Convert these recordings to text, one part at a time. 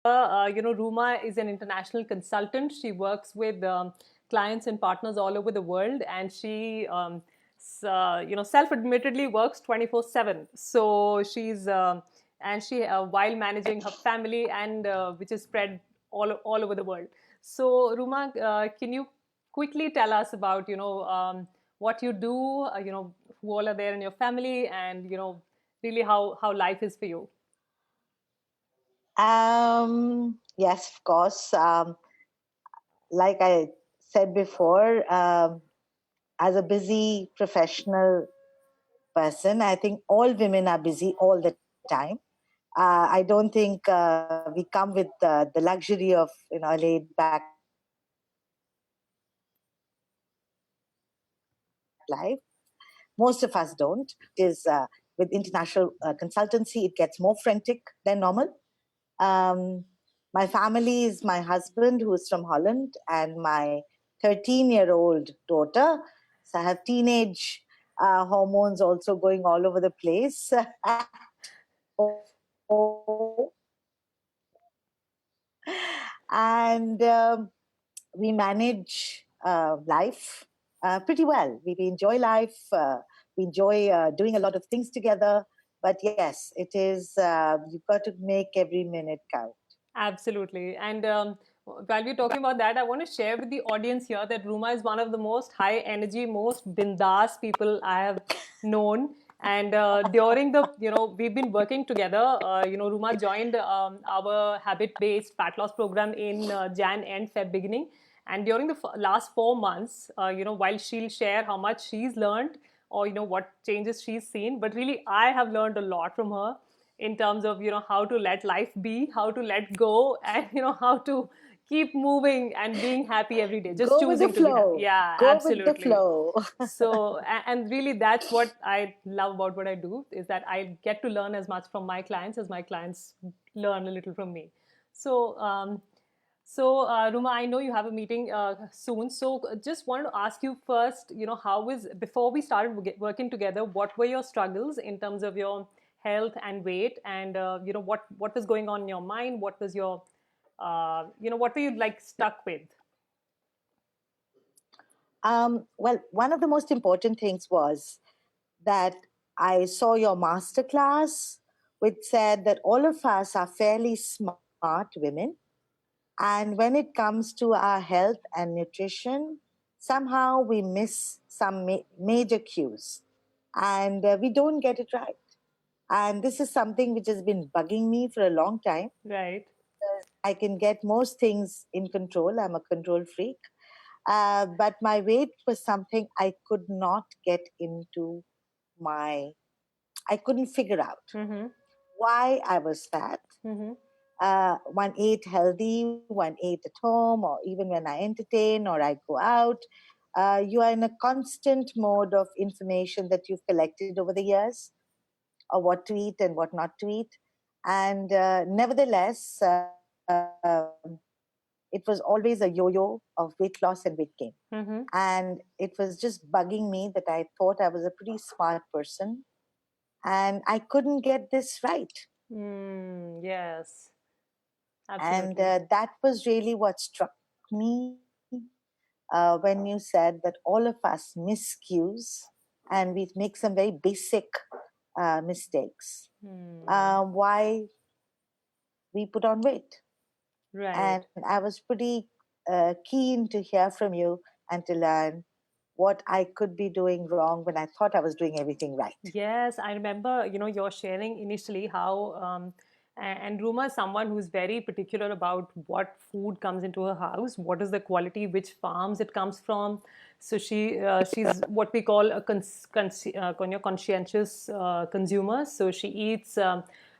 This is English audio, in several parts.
Ruma is an international consultant. She works with clients and partners all over the world, and she, self-admittedly works 24/7. So and she, while managing her family and which is spread all over the world. So, Ruma, can you quickly tell us about, what you do, who all are there in your family, and, really how life is for you? Yes, of course. Like I said before, as a busy professional person, I think all women are busy all the time. I don't think we come with the luxury of a laid back life. Most of us don't. It is with international consultancy, it gets more frantic than normal. Um, my family is my husband, who is from Holland, and my 13-year-old daughter. So I have teenage hormones also going all over the place. And we manage life pretty well. We enjoy life. We enjoy doing a lot of things together. But yes, it is, you've got to make every minute count. Absolutely. And while we're talking about that, I want to share with the audience here that Ruma is one of the most high energy, most bindas people I have known. And during we've been working together. Ruma joined our habit-based fat loss program in Jan and Feb beginning. And during the last 4 months, while she'll share how much she's learned or, what changes she's seen, but really I have learned a lot from her in terms of how to let life be, how to let go, and how to keep moving and being happy every day, just Go with the choosing to be happy. flow. Yeah, Go with the absolutely. flow. So and really that's what I love about what I do, is that I get to learn as much from my clients as my clients learn a little from me. So Ruma, I know you have a meeting soon. So just wanted to ask you first, before we started working together, what were your struggles in terms of your health and weight, and what was going on in your mind? What was your, what were you like stuck with? Well, one of the most important things was that I saw your masterclass, which said that all of us are fairly smart women. And when it comes to our health and nutrition, somehow we miss some major cues and we don't get it right. And this is something which has been bugging me for a long time. Right. I can get most things in control. I'm a control freak. But my weight was something I could not get into my, I couldn't figure out Mm-hmm. why I was fat. Mm-hmm. One ate healthy, one ate at home, or even when I entertain or I go out. You are in a constant mode of information that you've collected over the years, or what to eat and what not to eat. And nevertheless, it was always a yo-yo of weight loss and weight gain. Mm-hmm. And it was just bugging me that I thought I was a pretty smart person and I couldn't get this right. Yes, And absolutely. that was really what struck me when you said that all of us miss cues and we make some very basic mistakes. Hmm. Why we put on weight. Right. And I was pretty keen to hear from you and to learn what I could be doing wrong when I thought I was doing everything right. Yes, I remember, you're sharing initially how, and Ruma is someone who's very particular about what food comes into her house, what is the quality, which farms it comes from. So she's what we call a conscientious consumer. So she eats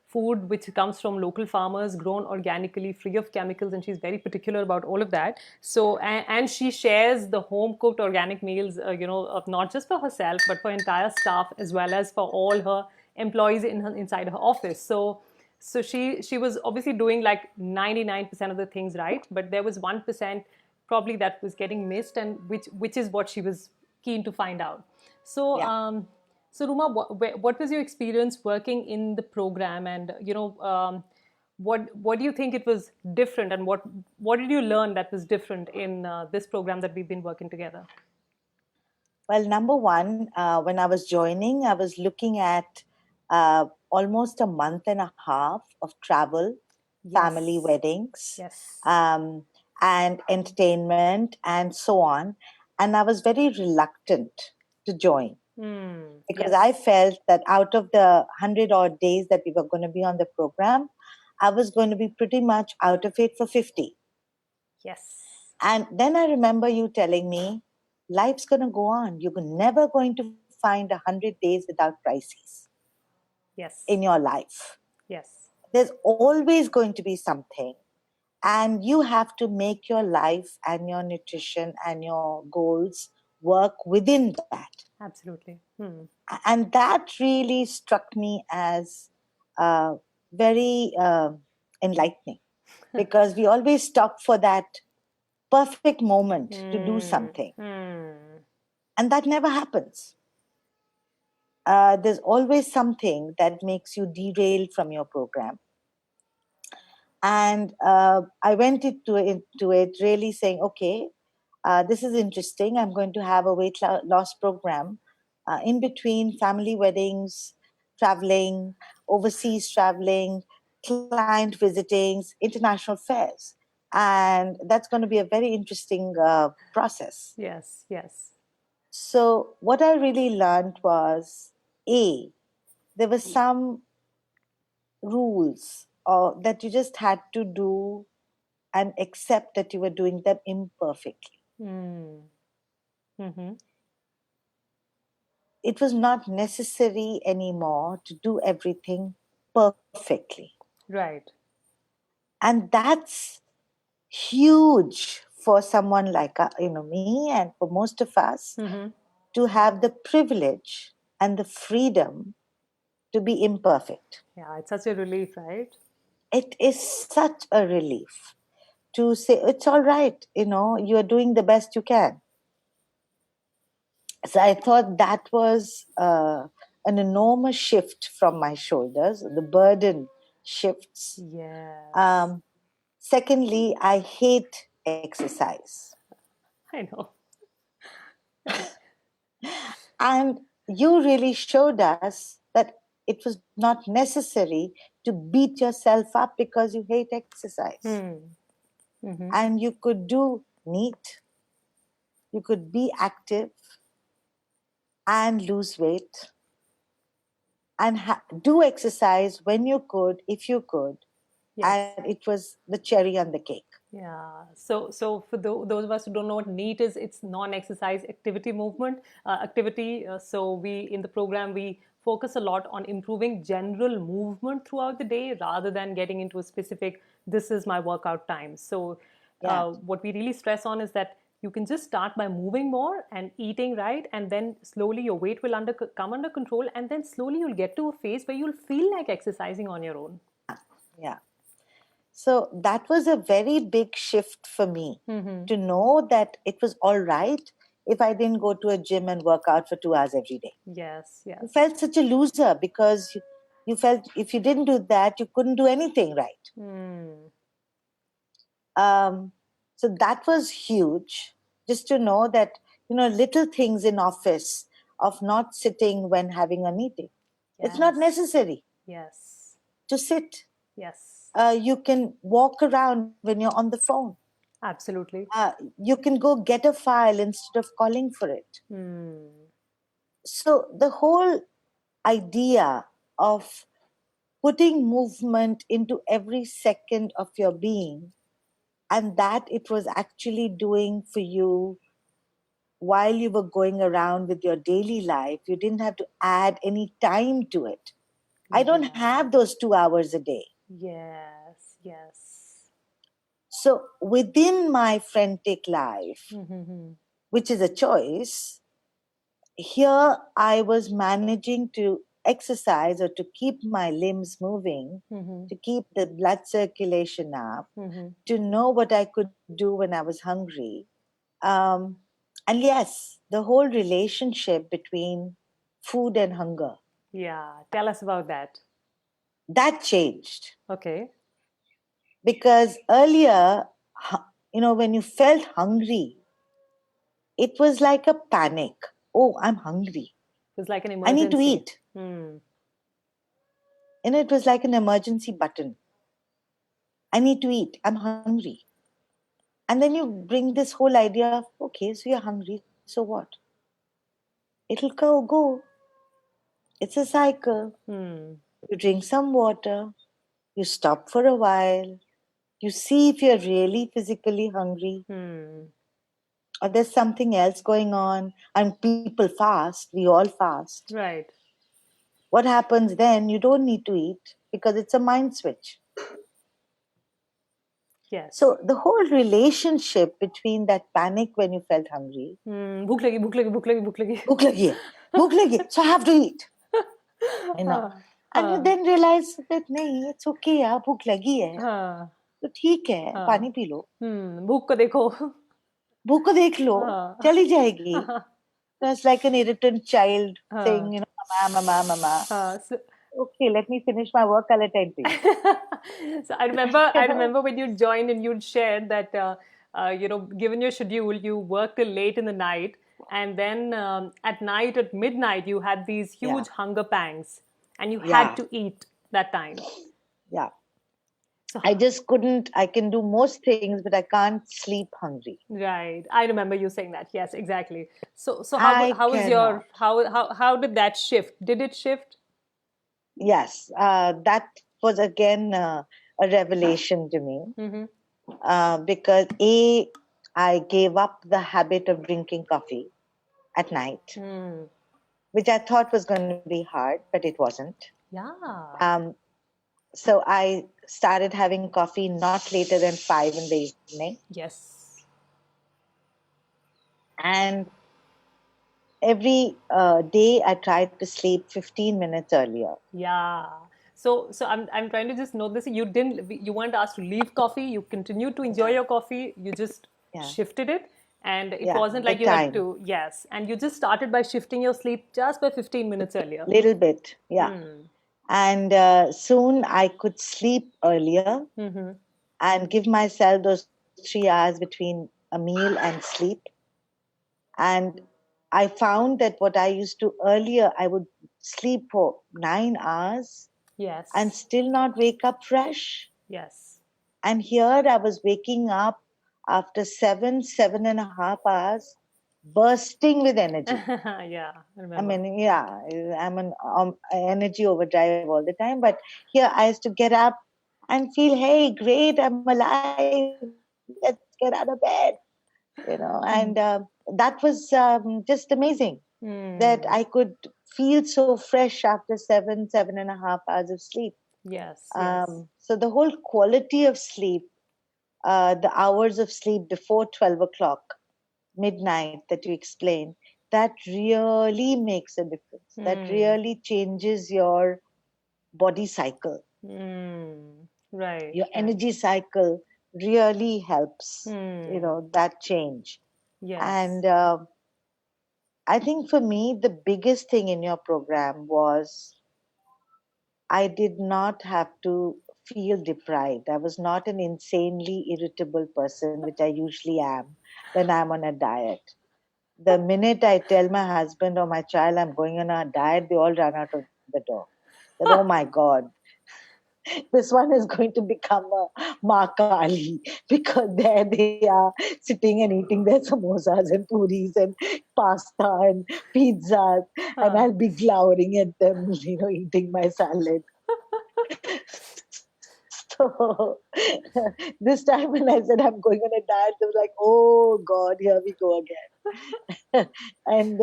food which comes from local farmers, grown organically, free of chemicals, and she's very particular about all of that. So, and she shares the home cooked organic meals, of not just for herself but for entire staff as well as for all her employees inside her office. So she was obviously doing like 99% of the things right, but there was 1% probably that was getting missed, and which is what she was keen to find out. So Yeah. so Ruma, what was your experience working in the program, and what do you think it was different, and what did you learn that was different in this program that we've been working together? Well, number one, when I was joining, I was looking at almost a month and a half of travel, family Yes. weddings, Yes. um, and entertainment, and so on. And I was very reluctant to join because I Yes. felt that out of the 100 odd days that we were going to be on the program, I was going to be pretty much out of it for 50. Yes. And then I remember you telling me, life's going to go on. You're never going to find 100 days without crises Yes. in your life. Yes. There's always going to be something. And you have to make your life and your nutrition and your goals work within that. Absolutely. And that really struck me as very enlightening because we always stop for that perfect moment to do something. And that never happens. There's always something that makes you derail from your program. And I went into it really saying, okay, this is interesting. I'm going to have a loss program in between family weddings, traveling, overseas traveling, client visitings, international fairs. And that's going to be a very interesting process. Yes. Yes. So, what I really learned was A, there were some rules that you just had to do and accept that you were doing them imperfectly. Mm. Mm-hmm. It was not necessary anymore to do everything perfectly. Right. And that's huge for someone like me and for most of us Mm-hmm. to have the privilege and the freedom to be imperfect. Yeah, it's such a relief, right? It is such a relief to say it's all right, you are doing the best you can. So I thought that was an enormous shift from my shoulders. The burden shifts. Yes. um, Secondly, I hate exercise. I know. And you really showed us that it was not necessary to beat yourself up because you hate exercise. Mm-hmm. And you could do neat, you could be active and lose weight and do exercise when you could, if you could. Yes. And it was the cherry on the cake. Yeah. So for those of us who don't know what NEAT is, it's non-exercise activity movement activity. So we in the program we focus a lot on improving general movement throughout the day rather than getting into a specific. This is my workout time. So Yeah, what we really stress on is that you can just start by moving more and eating right, and then slowly your weight will come under control, and then slowly you'll get to a phase where you'll feel like exercising on your own. yeah. So that was a very big shift for me Mm-hmm. to know that it was all right if I didn't go to a gym and work out for 2 hours every day. Yes. You Yes. felt such a loser because you felt if you didn't do that, you couldn't do anything right. Mm. Um, so that was huge, just to know that, little things in office of not sitting when having a meeting. It's not Yes. necessary Yes. to sit. Yes. You can walk around when you're on the phone. Absolutely. You can go get a file instead of calling for it. Hmm. So the whole idea of putting movement into every second of your being, and that it was actually doing for you while you were going around with your daily life, you didn't have to add any time to it. I don't Yeah. have those 2 hours a day. Yes. Yes. So within my frantic life, Mm-hmm. which is a choice, here I was managing to exercise or to keep my limbs moving, Mm-hmm. to keep the blood circulation up, Mm-hmm. to know what I could do when I was hungry. Um, and yes, the whole relationship between food and hunger, Yeah. Tell us about that. that changed. Okay. Because earlier, when you felt hungry, it was like a panic. Oh, I'm hungry. It was like an I need to emergency. eat. Hmm. It was like an emergency button. I need to eat. I'm hungry. And then you bring this whole idea of, okay, so you're hungry. So what? It'll go. It's a cycle. Hmm. You drink some water. You stop for a while. You see if you're really physically hungry Hmm. or there's something else going on. And people fast. We all fast. Right. What happens then? You don't need to eat because it's a mind switch. Yes. So the whole relationship between that panic when you felt hungry, Hmm. भूख लगी भूख लगी भूख लगी भूख लगी. भूख लगी है, भूख लगी है, so I have to eat, you know. हाँ. And you हाँ. then realize that नहीं, it's okay यार, भूख लगी है, हाँ. तो ठीक है, हाँ. पानी पी लो, भूख को देखो. भूख को देख लो, हाँ. चली जाएगी. It's like an irritant child हाँ. saying, mama. हाँ. Okay, let me finish my work, I'll attend to you. So I remember when you joined and you'd shared that given your schedule, you worked till late in the night, and then at night at midnight you had these Yeah, huge hunger pangs, and you had yeah, to eat that time. yeah. So I just couldn't, I can do most things, but I can't sleep hungry. right, I remember you saying that. Yes, exactly. So I how was your cannot. how did that shift? Did it shift? Yes, that was again a revelation to me Mm-hmm. because I gave up the habit of drinking coffee at night, Mm. which I thought was going to be hard, but it wasn't. Yeah. Um, so I started having coffee not later than 5 in the evening, Yes. and every day I tried to sleep 15 minutes earlier. Yeah. So I'm trying to just note this. You weren't asked to leave coffee. You continued to enjoy Yeah, your coffee. You just yeah, shifted it, and it yeah. wasn't The like you had time, to. Yes, and you just started by shifting your sleep just by 15 minutes earlier. little bit, yeah. Hmm. And soon I could sleep earlier Mm-hmm. and give myself those 3 hours between a meal and sleep. And I found that what I used to earlier, I would sleep for 9 hours and Yes. still not wake up fresh. Yes. And here I was waking up after 7.5 hours, bursting with energy. Yeah, I I remember. mean, yeah, I'm an energy overdrive all the time. But here I used to get up and feel, hey, great, I'm alive. Let's get out of bed, And Hmm. that was just amazing that I Hmm. could feel so fresh after 7.5 hours of sleep. Yes. Yes. So the whole quality of sleep, the hours of sleep before 12 o'clock, midnight that you explained, that really makes a difference. That Hmm. really changes your body cycle. Hmm. Right. Your Right. energy cycle really helps, Hmm. that change. Yes. And I think for me, the biggest thing in your program was I did not have to feel deprived. I was not an insanely irritable person, which I usually am when I'm on a diet. The minute I tell my husband or my child I'm going on a diet, they all run out of the door. That, oh my God, this one is going to become a Makali because there they are sitting and eating their samosas and puris and pasta and pizzas, and Huh. I'll be glowering at them, eating my salad. So this time when I said I'm going on a diet, they were like, "Oh God, here we go again." And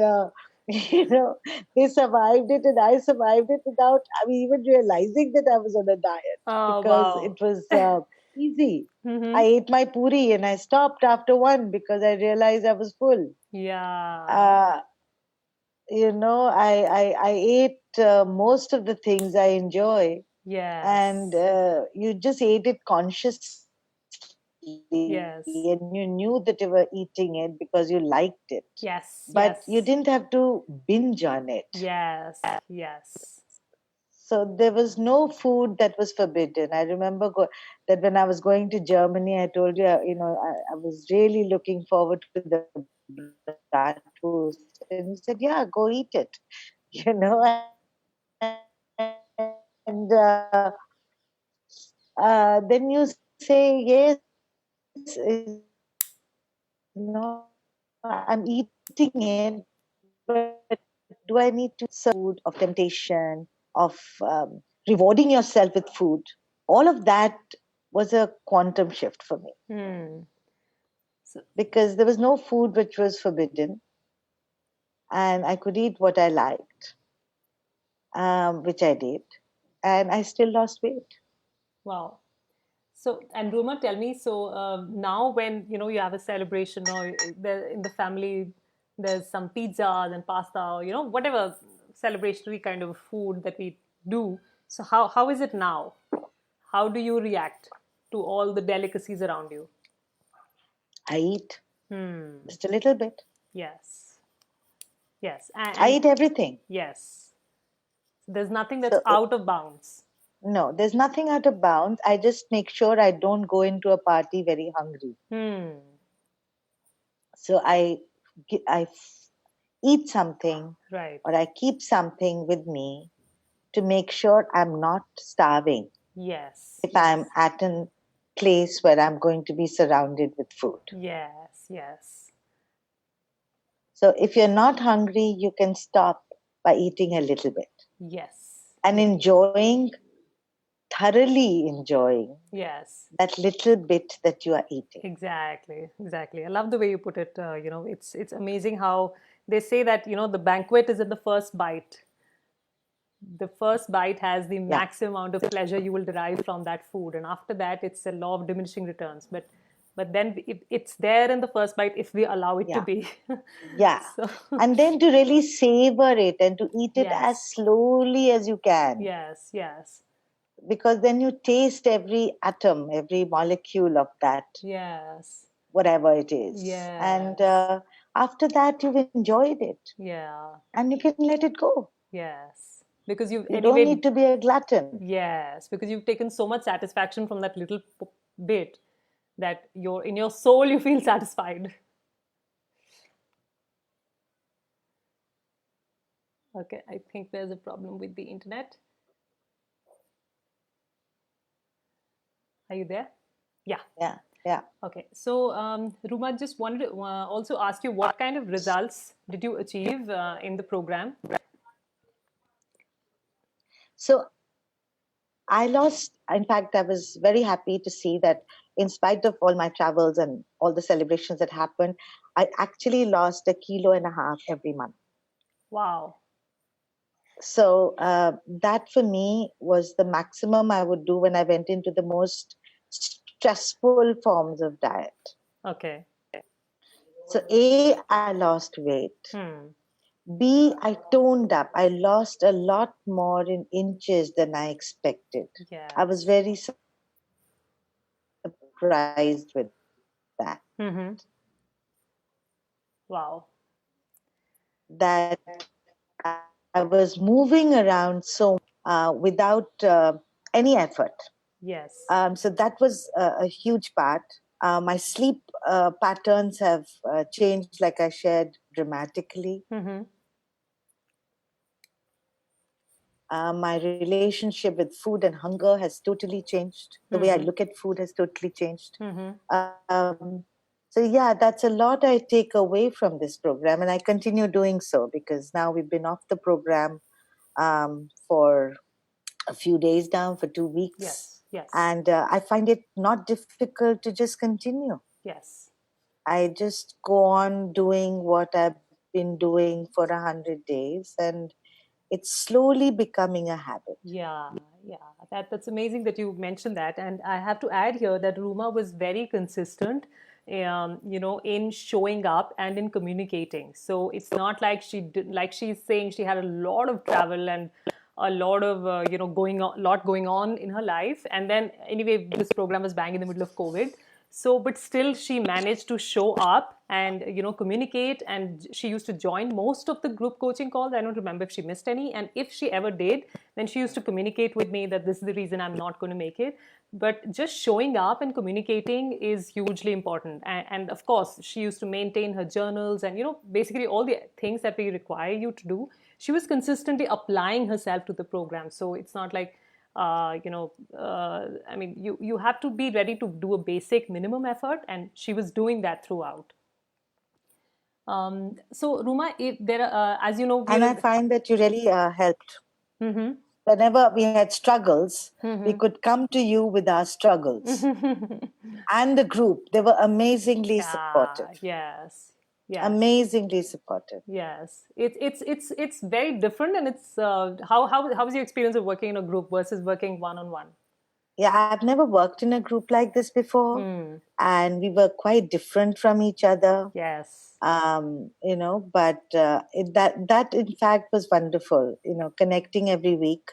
you know, they survived it, and I survived it without I mean, even realizing that I was on a diet Oh because wow. it was easy. I Mm-hmm. ate my puri and I stopped after one because I realized I was full. Yeah. Uh, I ate most of the things I enjoy, and Yes. you just ate it consciously, and you knew that you were Yes. eating it because you liked it, but you didn't have Yes. to Yes. binge on it. Yes. Yes. So there was no food that was forbidden. I remember that when I was going to Germany, I told you, I was really looking forward to the bratwurst. And you said, yeah, go eat it. And then you say, yes, I'm eating it, but do I need to serve food of temptation, of rewarding yourself with food? All of that was a quantum shift for me Hmm. So, because there was no food which was forbidden, and I could eat what I liked, which I did, and I still lost weight. wow. So, and Ruma, tell me, so now when you have a celebration or in the family, there's some pizzas and pasta, or whatever celebratory kind of food that we do. So, how is it now? How do you react to all the delicacies around you? I eat Hmm. just a little bit. Yes. Yes. And, I and eat everything. yes, there's nothing that's So out of bounds. no, there's nothing out of bounds. I just make sure I don't go into a party very hungry. Hmm. So eat something Right. or I keep something with me to make sure I'm not starving Yes. if Yes. I'm at a place where I'm going to be surrounded with food. Yes. Yes. So if you're not hungry, you can stop by eating a little bit Yes. and Yes. thoroughly enjoying Yes. that little bit that you are eating. Exactly, exactly. I love the way you put it. It's amazing how they say that the banquet is in the first bite. The first bite has the Yeah, maximum amount of pleasure you will derive from that food, and after that, it's a law of diminishing returns. But then it's there in the first bite if we allow it to yeah, be. yeah. So And then to really savor it and to eat it as yes, slowly as you can, yes, yes, because then you taste every atom, every molecule of that, yes, whatever it is. And yes, after that, you've enjoyed it yeah, and you can let it go. yes. Because you've You don't anyway need to be a glutton. Yes, because you've taken so much satisfaction from that little bit that in your soul you feel satisfied. Okay, I think there's a problem with the internet. Are you there? Yeah. Yeah, yeah. Okay. So, Ruma, just wanted to also ask you what kind of results did you achieve in the program? So I lost, in fact, I was very happy to see that in spite of all my travels and all the celebrations that happened, I actually lost 1.5 kilos every month. Wow. So that for me was the maximum I would do when I went into the most stressful forms of diet. Okay. So A, I lost weight. Hmm. B, I toned up. I lost a lot more in inches than I expected. I was Yes. very surprised with that. Mm-hmm. Wow. That I was moving around so without any effort. Yes. So that was a huge part. My sleep patterns have changed, like I shared, dramatically. Mm-hmm. My relationship with food and hunger has totally changed. The way I Mm-hmm. look at food has totally changed. Mm-hmm. Um, so, yeah, that's a lot I take away from this program, and I continue doing so because now we've been off the program for a few days now, for 2 weeks. Yes. Yes. And I find it not difficult to just continue. Yes. I just go on doing what I've been doing for 100 days, and it's slowly becoming a habit. Yeah, yeah. That's amazing that you mentioned that. And I have to add here that Ruma was very consistent, in showing up and in communicating. So it's not like like she's saying she had a lot of travel and a lot of going on in her life. And then anyway, this program was bang in the middle of COVID. So, but still, she managed to show up and communicate. And she used to join most of the group coaching calls. I don't remember if she missed any, and if she ever did, then she used to communicate with me that this is the reason I'm not going to make it. But just showing up and communicating is hugely important. And of course, she used to maintain her journals and basically all the things that we require you to do. She was consistently applying herself to the program. So it's not like I mean, you have to be ready to do a basic minimum effort, and she was doing that throughout. So Ruma, if there, as you know, And I we're. find that you really helped. Mm-hmm. Whenever we had struggles, we Mm-hmm. could come to you with our struggles. And the group, they were amazingly Yeah. supportive. Yes. Yes. Amazingly supportive. Yes. It's very different, and it's how was your experience of working in a group versus working one on one? Yeah, I've never worked in a group like this before, Hmm. and we were quite different from each other. Yes. But that in fact was wonderful. Connecting every week,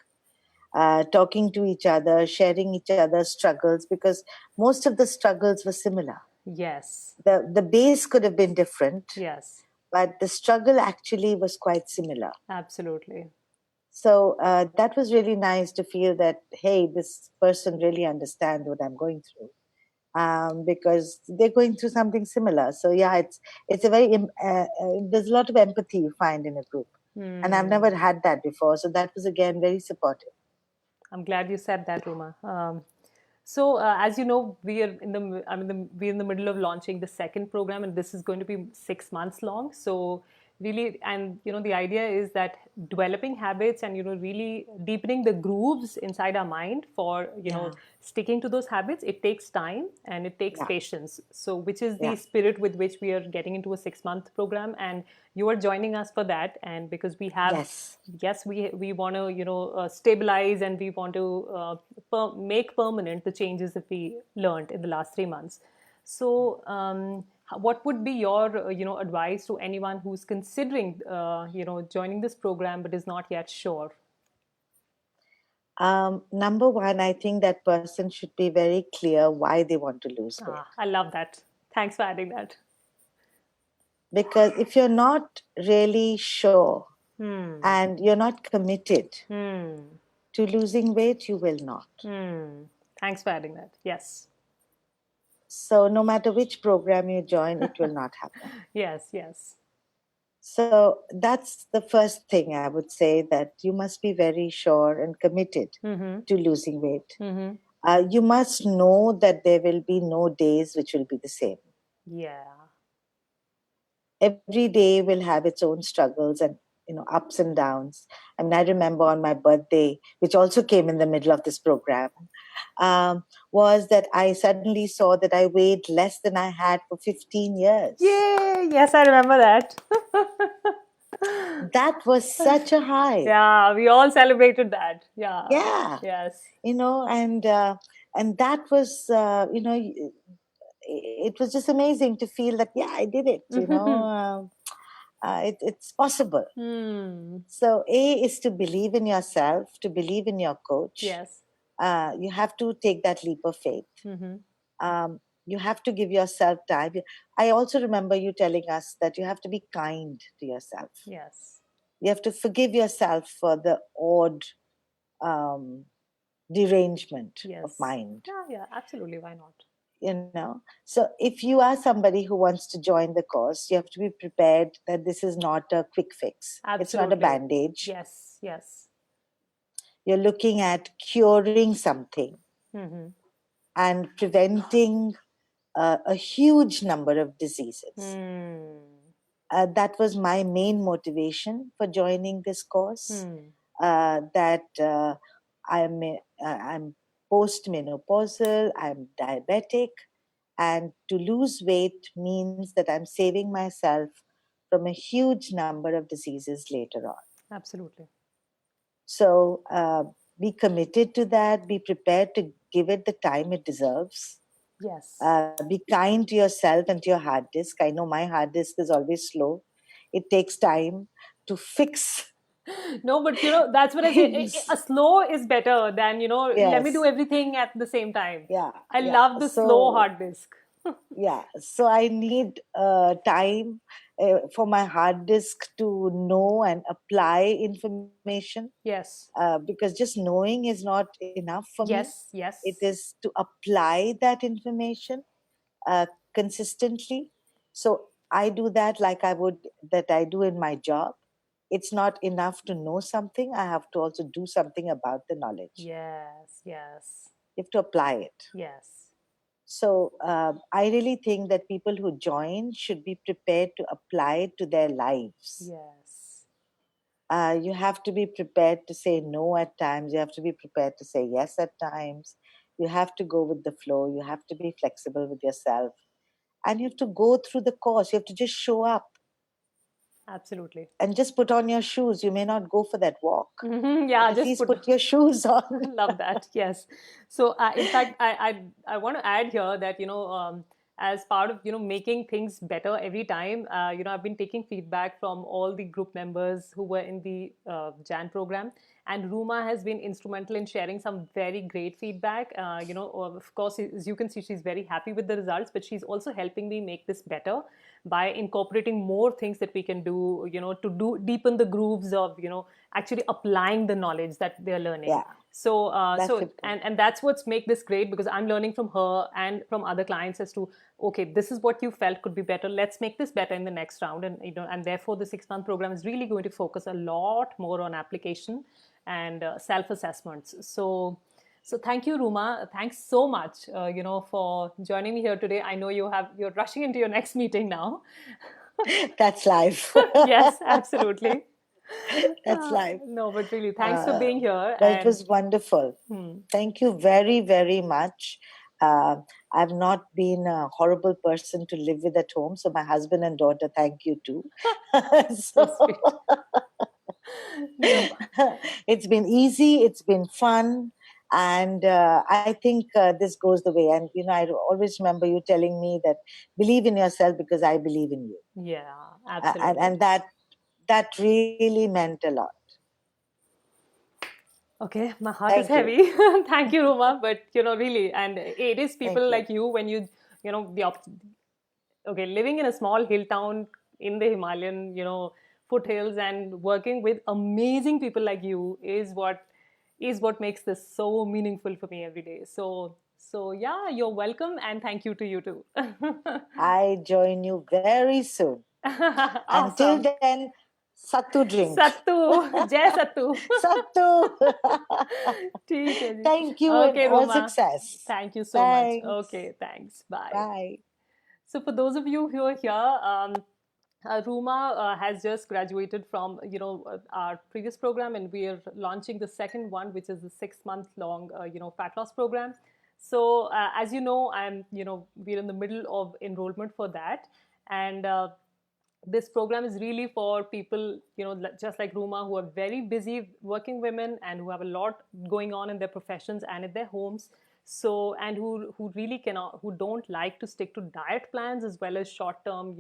talking to each other, sharing each other's struggles, because most of the struggles were similar. Yes. The base could have been different, Yes. but the struggle actually was quite similar. Absolutely. So that was really nice to feel that, hey, this person really understands what I'm going through, because they're going through something similar. So yeah, it's a there's a lot of empathy you find in a group, and I've Hmm. never had that before. So that was again very supportive. I'm glad you said that, Ruma. So, as you know, we are in the I mean, we're in the middle of launching the second program, and this is going to be 6 months long. So, really, and the idea is that developing habits and really deepening the grooves inside our mind for Yeah, sticking to those habits. It takes time and it takes yeah, patience. So, which is the yeah. spirit with which we are getting into a 6 month program, and you are joining us for that. And because we have, Yes. yes, we want to stabilize, and we want to make permanent the changes that we learned in the last 3 months. So what would be your advice to anyone who's considering joining this program but is not yet sure? Number one, I think that person should be very clear why they want to lose weight. I love that. Thanks for adding that. Because if you're not really sure Hmm. and you're not committed Hmm. to losing weight, you will not. Hmm. Thanks for adding that. Yes. So no matter which program you join, it will not happen. Yes. Yes. So that's the first thing I would say, that you must be very sure and committed Mm-hmm. to losing weight. Mm-hmm. You must know that there will be no days which will be the same. Yeah. Every day will have its own struggles and ups and downs. I mean, I remember on my birthday, which also came in the middle of this program, was that I suddenly saw that I weighed less than I had for 15 years. Yay! Yes, I remember that. That was such a high. Yeah, we all celebrated that. Yeah. Yeah, Yes. and that was it was just amazing to feel that, yeah, I did it. It's possible. Hmm. So A is to believe in yourself, to believe in your coach. Yes. You have to take that leap of faith. Mm-hmm. You have to give yourself time. I also remember you telling us that you have to be kind to yourself. Yes. You have to forgive yourself for the odd um, derangement of Yes. mind. Yeah, yeah, absolutely. Why not? So if you are somebody who wants to join the course, you have to be prepared that this is not a quick fix. It's not a Absolutely. bandage. Yes. Yes. You're looking at curing something Mm-hmm. and preventing a huge number of diseases. Hmm. That was my main motivation for joining this course. Hmm. That I'm postmenopausal, I'm diabetic, and to lose weight means that I'm saving myself from a huge number of diseases later on. Absolutely. So be committed to that, be prepared to give it the time it deserves. Yes. Be kind to yourself and to your hard disk. I know my hard disk is always slow. It takes time to fix No, but that's what I say. A things. slow is better than let me do Yes. everything at the same time. Yeah. I Yeah. love the slow So hard disk. Yeah, so I need time for my hard disk to know and apply information, Yes. because just knowing is not enough for me. Yes. It Yes. is to apply that information uh, consistently. So I do that like I do in my job. It's not enough to know something. I have to also do something about the knowledge. Yes. Yes. You have to apply it. Yes. So I really think that people who join should be prepared to apply it to their lives. Yes. You have to be prepared to say no at times. You have to be prepared to say yes at times. You have to go with the flow. You have to be flexible with yourself. And you have to go through the course. You have to just show up Absolutely. and just put on your shoes. You may not go for that walk, but Yeah, at just least put. put your shoes on. Love that. Yes. So, in fact, I want to add here that, as part of, making things better every time, I've been taking feedback from all the group members who were in the Jan program. And Ruma has been instrumental in sharing some very great feedback. Of course, as you can see, she's very happy with the results, but she's also helping me make this better by incorporating more things that we can do, to do deepen the grooves of, actually applying the knowledge that they're learning. Yeah, So that's important. and that's what's make this great, because I'm learning from her and from other clients as to, okay, this is what you felt could be better, let's make this better in the next round. And and therefore the 6-month program is really going to focus a lot more on application and self assessments. So thank you, Ruma. Thanks so much, for joining me here today. I know you're rushing into your next meeting now. That's life. Yes, absolutely. That's life. No, but really, thanks for Uh, being here. but it And was wonderful. hmm, Thank you very, very much. Uh, I've not been a horrible person to live with at home. So, my husband and daughter, thank you too. so So, sweet. No, it's been easy, it's been fun. And I think this goes the way. And, I always remember you telling me that believe in yourself because I believe in you. yeah, And absolutely. that really meant a lot. Okay, my heart is Thank you. heavy. Thank you, Roma. But really, and it is Thank people you. like you when okay, living in a small hill town in the Himalayan, foothills, and working with amazing people like you is what makes this so meaningful for me every day. So yeah, you're welcome, and thank you to you too. I join you very soon. Until Awesome. then, Sattu drink. Sattu, Jai Sattu. Sattu. ठीक है जी. Thank you and Okay, all Roma. success. Thank you so much. Thanks. Okay, thanks. Bye. Bye. So for those of you who are here, Ruma has just graduated from our previous program, and we are launching the second one, which is the 6-month long fat loss program. So as you know, we're in the middle of enrollment for that, and this program is really for people, just like Ruma, who are very busy working women and who have a lot going on in their professions and in their homes. So, and who really cannot, who don't like to stick to diet plans as well as short term,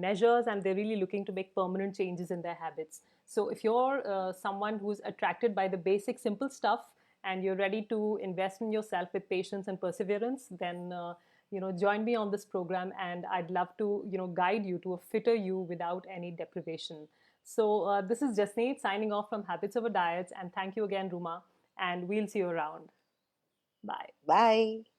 measures, and they're really looking to make permanent changes in their habits. So, if you're someone who's attracted by the basic, simple stuff, and you're ready to invest in yourself with patience and perseverance, then join me on this program, and I'd love to guide you to a fitter you without any deprivation. So this is Jasneet signing off from Habits Over Diets, and thank you again, Ruma, and we'll see you around. Bye. Bye.